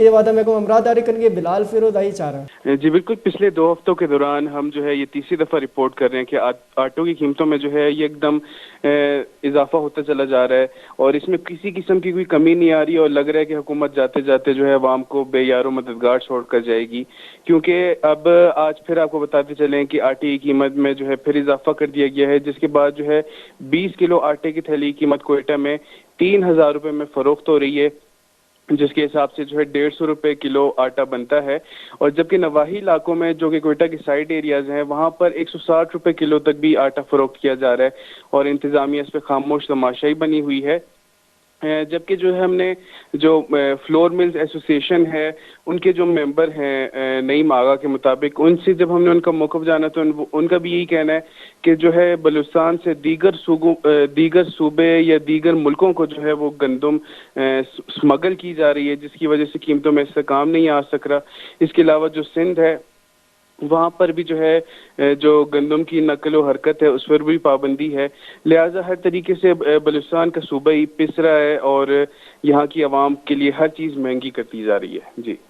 یہ وعدہ میں کو امراض داری کرنے کے بلال فیروز آئی چاہ رہا ہے۔ جی بالکل، پچھلے 2 ہفتوں کے دوران ہم جو ہے یہ تیسری دفعہ رپورٹ کر رہے ہیں کہ آٹوں کی قیمتوں میں جو ہے یہ ایک دم اضافہ ہوتا چلا جا رہا ہے، اور اس میں کسی قسم کی کوئی کمی نہیں آ رہی، اور لگ رہا ہے کہ حکومت جاتے جاتے جو ہے عوام کو بے یار و مددگار چھوڑ کر جائے گی، کیونکہ اب آج پھر آپ کو بتاتے چلیں کہ آٹے کی قیمت میں جو ہے پھر اضافہ کر دیا گیا ہے، جس کے بعد جو ہے 20 کلو آٹے کی تھیلی کی قیمت کوئٹہ میں 3,000 روپے میں فروخت ہو رہی ہے، جس کے حساب سے جو ہے 150 روپے کلو آٹا بنتا ہے، اور جبکہ نواحی علاقوں میں جو کہ کوئٹہ کی سائڈ ایریاز ہیں وہاں پر 160 روپے کلو تک بھی آٹا فروخت کیا جا رہا ہے، اور انتظامیہ اس پہ خاموش تماشائی بنی ہوئی ہے۔ جبکہ جو ہے ہم نے جو فلور ملز ایسوسیشن ہے ان کے جو ممبر ہیں نعیم آغا کے مطابق، ان سے جب ہم نے ان کا موقف جانا تو ان کا بھی یہی کہنا ہے کہ جو ہے بلوچستان سے دیگر صوبے یا دیگر ملکوں کو جو ہے وہ گندم سمگل کی جا رہی ہے، جس کی وجہ سے قیمتوں میں استحکام نہیں آ سک رہا۔ اس کے علاوہ جو سندھ ہے وہاں پر بھی جو ہے جو گندم کی نقل و حرکت ہے اس پر بھی پابندی ہے، لہٰذا ہر طریقے سے بلوچستان کا صوبہ ہی پس رہا ہے، اور یہاں کی عوام کے لیے ہر چیز مہنگی کرتی جا رہی ہے۔ جی